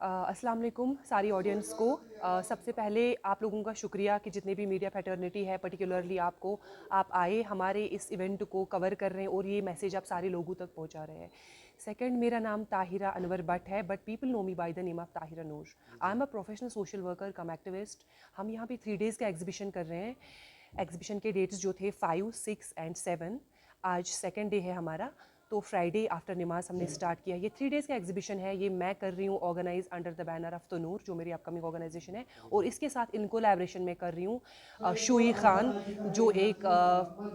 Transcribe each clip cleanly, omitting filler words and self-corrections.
अस्सलाम वालेकुम सारी ऑडियंस को। सबसे पहले आप लोगों का शुक्रिया कि जितने भी मीडिया फैटर्निटी है, पर्टिकुलरली आप आए हमारे इस इवेंट को कवर कर रहे हैं और ये मैसेज आप सारे लोगों तक पहुंचा रहे हैं। सेकंड, मेरा नाम ताहिरा अनवर भट्ट है, but people know me by the name of Tahira Noor. I am a professional social worker come activist. हम यहाँ पे 3 डेज़ का एग्जीबिशन कर रहे हैं। एग्जीबिशन के डेट्स जो थे 5, 6 एंड 7। आज सेकेंड डे है हमारा, तो फ्राइडे आफ्टर नमाज हमने स्टार्ट किया। ये 3 डेज़ का एग्जीबिशन है, ये मैं कर रही हूँ organise under the banner of Tanoor, जो मेरी अपकमिंग ऑर्गेनाइजेशन है, और इसके साथ इन कोलैबोरेशन में कर रही हूँ शोई खान, जो एक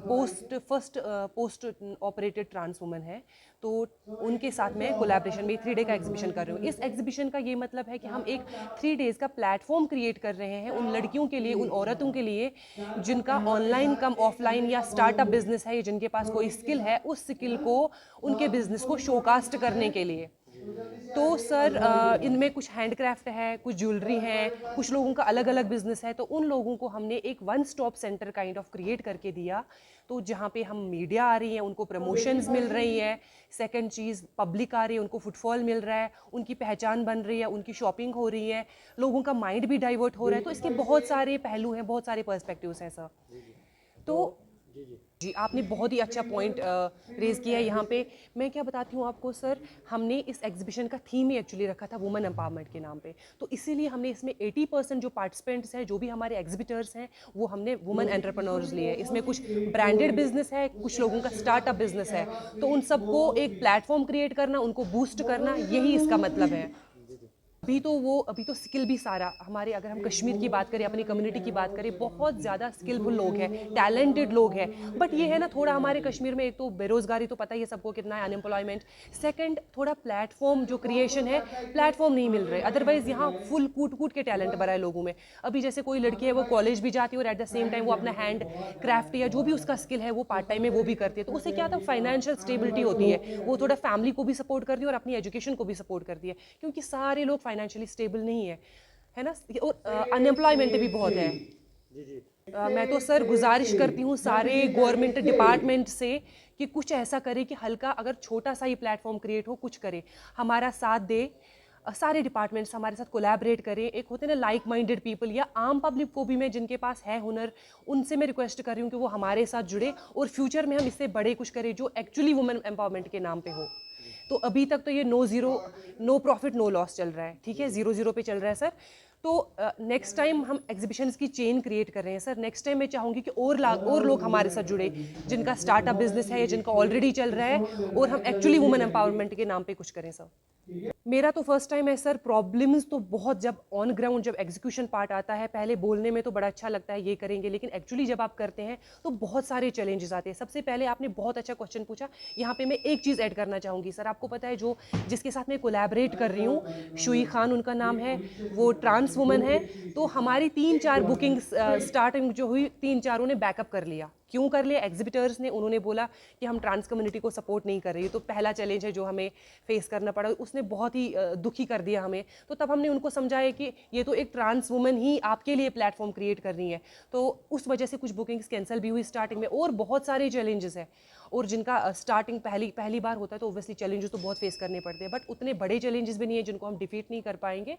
पोस्ट ऑपरेटेड ट्रांस वुमन है। तो उनके साथ मैं कोलैबोरेशन में 3 डे का एग्जीबिशन कर रही हूँ। इस एग्जीबिशन का ये मतलब है कि हम एक 3 डेज़ का प्लेटफॉर्म क्रिएट कर रहे हैं उन लड़कियों के लिए, उन औरतों के लिए जिनका ऑनलाइन कम ऑफलाइन या स्टार्टअप बिजनेस है, या जिनके पास कोई स्किल है, उस स्किल को उनके बिजनेस को शोकास्ट करने के लिए। तो सर इनमें कुछ हैंडक्राफ्ट है, कुछ ज्वेलरी है, कुछ लोगों का अलग अलग बिजनेस है, तो उन लोगों को हमने एक one stop centre kind of create करके दिया। तो जहाँ पे हम मीडिया आ रही है, उनको प्रमोशंस मिल रही है। सेकंड चीज़, पब्लिक आ रही है, उनको फुटफॉल मिल रहा है, उनकी पहचान बन रही है, उनकी शॉपिंग हो रही है, लोगों का माइंड भी डाइवर्ट हो रहा है। तो इसके बहुत सारे पहलू हैं, बहुत सारे पर्सपेक्टिव्स हैं सर। तो जी, आपने बहुत ही अच्छा पॉइंट रेज़ किया है यहाँ पे। मैं क्या बताती हूँ आपको सर, हमने इस एग्जीबिशन का थीम ही एक्चुअली रखा था वुमेन एम्पावरमेंट के नाम पे। तो इसीलिए हमने इसमें 80% जो पार्टिसिपेंट्स हैं, जो भी हमारे एग्जिबिटर्स हैं, वो हमने वुमेन एंटरप्रेन्योर्स लिए हैं। इसमें कुछ ब्रांडेड बिजनेस है, कुछ लोगों का स्टार्टअप बिजनेस है। तो उन सबको एक प्लेटफॉर्म क्रिएट करना, उनको बूस्ट करना, यही इसका मतलब है। अभी तो स्किल भी सारा हमारे, अगर हम कश्मीर की बात करें, अपनी कम्युनिटी की बात करें, बहुत ज़्यादा स्किलफुल लोग हैं, टैलेंटेड लोग हैं। बट ये है ना, थोड़ा हमारे कश्मीर में एक तो बेरोज़गारी तो पता ही है सबको कितना है, अनएम्प्लॉयमेंट। सेकंड, थोड़ा प्लेटफॉर्म जो क्रिएशन है, प्लेटफॉर्म नहीं मिल रहे। अदरवाइज यहाँ फुल कूट कूट के टैलेंट भरा है लोगों में। अभी जैसे कोई लड़की है, वो कॉलेज भी जाती है और एट द सेम टाइम वो अपना हैंड क्राफ्ट या जो भी उसका स्किल है वो पार्ट टाइम में वो भी करती है। तो उससे क्या था, फाइनेंशियल स्टेबिलिटी होती है, वो थोड़ा फैमिली को भी सपोर्ट करती है और अपनी एजुकेशन को भी सपोर्ट करती है, क्योंकि सारे लोग फाइनेंशियली स्टेबल नहीं है ना। और अनएम्प्लॉयमेंट भी बहुत है। मैं तो सर गुजारिश करती हूँ सारे गवर्नमेंट डिपार्टमेंट से कि कुछ ऐसा करे कि हल्का, अगर छोटा सा ही प्लेटफॉर्म क्रिएट हो, कुछ करे, हमारा साथ दे। सारे डिपार्टमेंट्स हमारे साथ कोलैबोरेट करें। एक होते हैं ना लाइक माइंडेड पीपल, या आम पब्लिक को भी मैं, जिनके पास है हुनर, उनसे मैं रिक्वेस्ट कर रही हूँ कि वो हमारे साथ जुड़े और फ्यूचर में हम इससे बड़े कुछ करें जो एक्चुअली वुमेन एम्पावरमेंट के नाम पे हो। तो अभी तक तो ये नो प्रॉफिट नो लॉस चल रहा है, ठीक है, 0-0 पे चल रहा है सर। तो नेक्स्ट टाइम हम एग्जीबिशंस की चेन क्रिएट कर रहे हैं सर। नेक्स्ट टाइम मैं चाहूँगी कि और लोग हमारे साथ जुड़े, जिनका स्टार्टअप बिजनेस है या जिनका ऑलरेडी चल रहा है, और हम एक्चुअली वुमेन एम्पावरमेंट के नाम पे कुछ करें सर। मेरा तो फर्स्ट टाइम है सर। प्रॉब्लम्स तो बहुत, जब ऑन ग्राउंड जब एग्जीक्यूशन पार्ट आता है, पहले बोलने में तो बड़ा अच्छा लगता है ये करेंगे, लेकिन एक्चुअली जब आप करते हैं तो बहुत सारे चैलेंजेस आते हैं। सबसे पहले आपने बहुत अच्छा क्वेश्चन पूछा, यहाँ पे मैं एक चीज़ ऐड करना चाहूँगी सर। आपको पता है जो जिसके साथ मैं कोलैबोरेट कर रही हूँ, शुई खान उनका नाम है, वो ट्रांस वुमन है। तो हमारी 3-4 बुकिंग स्टार्टिंग जो हुई, 3-4 ने बैकअप कर लिया। क्यों कर लिया? एग्जिबिटर्स ने, उन्होंने बोला कि हम ट्रांस कम्युनिटी को सपोर्ट नहीं कर रही। तो पहला चैलेंज है जो हमें फेस करना पड़ा, उसने बहुत ही दुखी कर दिया हमें। तो तब हमने उनको समझाया कि ये तो एक ट्रांस वुमन ही आपके लिए प्लेटफॉर्म क्रिएट कर रही है। तो उस वजह से कुछ बुकिंग्स कैंसिल भी हुई स्टार्टिंग में, और बहुत सारे चैलेंजेस हैं। और जिनका स्टार्टिंग पहली बार होता है तो ऑब्वियसली चैलेंजेस तो बहुत फेस करने पड़ते हैं, बट उतने बड़े चैलेंजेस भी नहीं है जिनको हम डिफीट नहीं कर पाएंगे।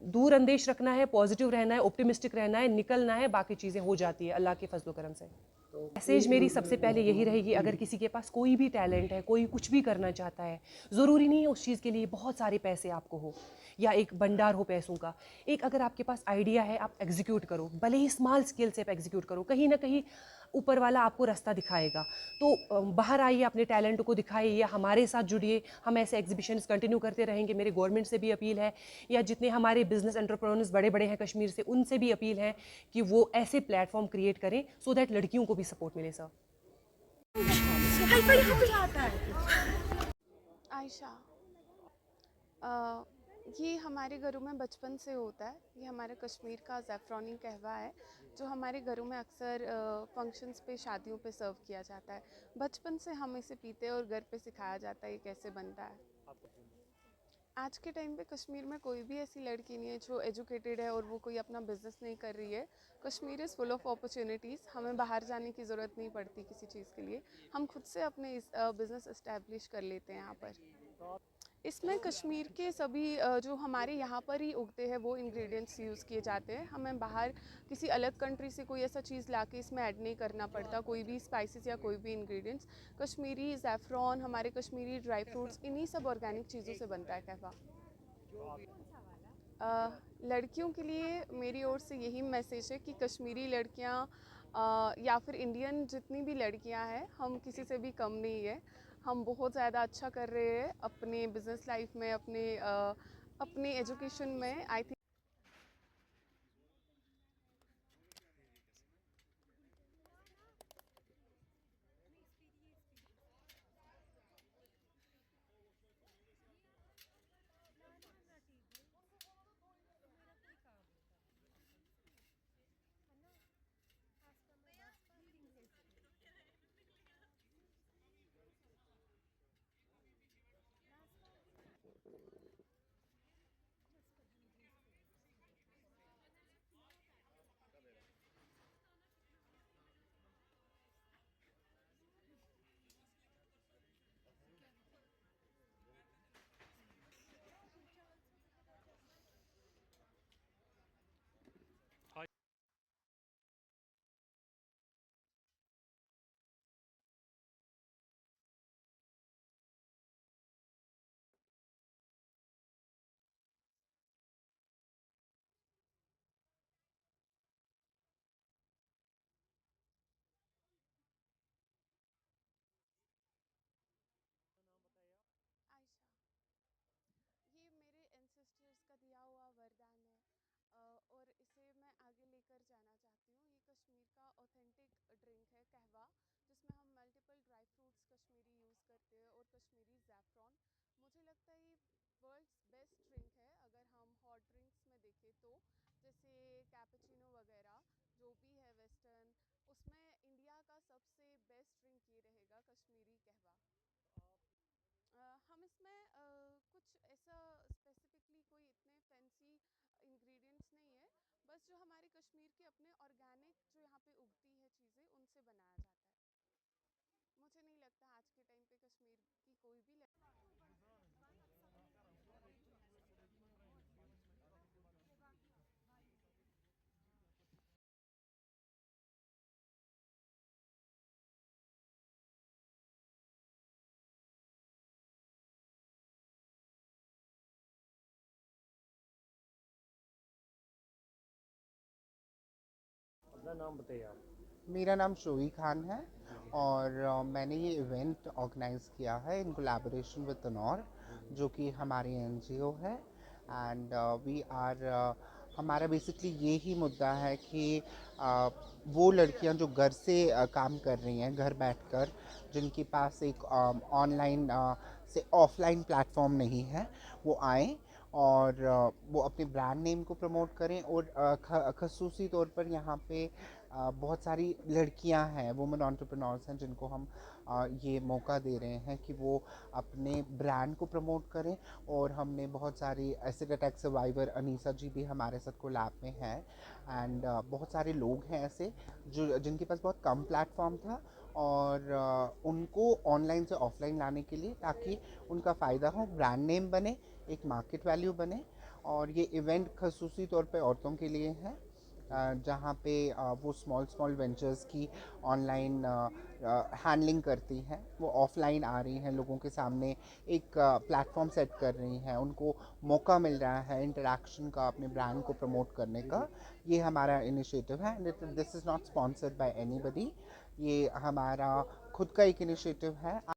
दूर अंदेश रखना है, पॉजिटिव रहना है, ऑप्टिमिस्टिक रहना है, निकलना है, बाकी चीज़ें हो जाती है अल्लाह के फजलो करम से। मैसेज मेरी सबसे पहले यही रहेगी, अगर किसी के पास कोई भी टैलेंट है, कोई कुछ भी करना चाहता है, ज़रूरी नहीं है उस चीज़ के लिए बहुत सारे पैसे आपको हो या एक भंडार हो पैसों का। एक अगर आपके पास आइडिया है, आप एग्जीक्यूट करो, भले ही स्मॉल स्केल से आप एग्जीक्यूट करो, कहीं ना कहीं ऊपर वाला आपको रास्ता दिखाएगा। तो बाहर आइए, अपने टैलेंट को दिखाइए, या हमारे साथ जुड़िए। हम ऐसे एग्जीबिशंस कंटिन्यू करते रहेंगे। मेरे गवर्नमेंट से भी अपील है, या जितने हमारे बिजनेस एंटरप्रेन्योर्स बड़े बड़े हैं कश्मीर से, उनसे भी अपील है कि वो ऐसे प्लेटफॉर्म क्रिएट करें सो दैट लड़कियों को भी सपोर्ट मिले सर। आयशा, अ, ये हमारे घरों में बचपन से होता है। ये हमारे कश्मीर का ज़ैफ़रानी कहवा है, जो हमारे घरों में अक्सर फंक्शंस पे, शादियों पे सर्व किया जाता है। बचपन से हम इसे पीते हैं और घर पे सिखाया जाता है ये कैसे बनता है। आज के टाइम पे कश्मीर में कोई भी ऐसी लड़की नहीं है जो एजुकेटेड है और वो कोई अपना बिजनेस नहीं कर रही है। Kashmir is full of opportunities. हमें बाहर जाने की ज़रूरत नहीं पड़ती किसी चीज़ के लिए। हम खुद से अपने बिज़नेस इस्टेब्लिश कर लेते हैं यहाँ पर। इसमें कश्मीर के सभी जो हमारे यहाँ पर ही उगते हैं वो इंग्रेडिएंट्स यूज़ किए जाते हैं। हमें बाहर किसी अलग कंट्री से कोई ऐसा चीज़ लाके इसमें ऐड नहीं करना पड़ता, कोई भी स्पाइसेस या कोई भी इंग्रेडिएंट्स। कश्मीरी ज़ैफ़रॉन, हमारे कश्मीरी ड्राई फ्रूट्स, इन्हीं सब ऑर्गेनिक चीज़ों से बनता है कहवा। लड़कियों के लिए मेरी ओर से यही मैसेज है कि कश्मीरी लड़कियां या फिर इंडियन जितनी भी लड़कियां हैं, हम किसी से भी कम नहीं है। हम बहुत ज़्यादा अच्छा कर रहे हैं अपने बिजनेस लाइफ में, अपने एजुकेशन में। आई थिंक आयशा, ये मेरे एंसेस्टर्स का दिया हुआ वरदान है, और इसे मैं आगे लेकर जाना चाहती हूँ। ये कश्मीर का ऑथेंटिक ड्रिंक है कहवा, जिसमें हम multiple dry fruits Kashmiri use करते हैं और कश्मीरी ज़ैफ़रॉन। मुझे लगता है ये वर्ल्ड्स बेस्ट ड्रिंक है अगर हम हॉट ड्रिंक्स में देखें तो। जैसे कैपेचिनो वगैरह जो भी है वेस्टर्न, उसमें इंडिया का सबसे बेस्ट ड्रिंक ये रहेगा कश्मीरी कहवा। हम इसमें कुछ ऐसा स्पेसिफिकली कोई इतने फैंसी इंग्रेडिएंट्स नहीं है, बस जो हमारे कश्मीर के अपने ऑर्गेनिक जो यहाँ पे उगती है चीज़ें, उनसे बनाया जाता है। मुझे नहीं लगता आज के टाइम पे कश्मीर की कोई भी अपना नाम बताइए आप। मेरा नाम शोई खान है और मैंने ये इवेंट ऑर्गेनाइज़ किया है इन कोलैबोरेशन विद तनौर, जो कि हमारी एनजीओ है। एंड वी आर हमारा बेसिकली ये ही मुद्दा है कि वो लड़कियां जो घर से काम कर रही हैं, घर बैठकर, जिनके पास एक ऑनलाइन से ऑफलाइन प्लेटफॉर्म नहीं है, वो आएँ और वो अपने ब्रांड नेम को प्रमोट करें। और खसूसी तौर पर यहाँ पे बहुत सारी लड़कियां हैं, वुमेन एंटरप्रेन्योर्स हैं, जिनको हम ये मौका दे रहे हैं कि वो अपने ब्रांड को प्रमोट करें। और हमने बहुत सारी एसिड अटैक सर्वाइवर अनीसा जी भी हमारे साथ कोलैब में हैं। एंड बहुत सारे लोग हैं ऐसे जो जिनके पास बहुत कम प्लेटफॉर्म था, और उनको ऑनलाइन से ऑफलाइन लाने के लिए, ताकि उनका फ़ायदा हो, ब्रांड नेम बने, एक मार्केट वैल्यू बने। और ये इवेंट खसूसी तौर पे औरतों के लिए है, जहाँ पे वो स्मॉल स्मॉल वेंचर्स की ऑनलाइन हैंडलिंग करती हैं, वो ऑफलाइन आ रही हैं, लोगों के सामने एक प्लेटफॉर्म सेट कर रही हैं, उनको मौका मिल रहा है इंटरेक्शन का, अपने ब्रांड को प्रमोट करने का। ये हमारा इनिशिएटिव है। This is not sponsored by anybody, ये हमारा खुद का एक इनिशिएटिव है।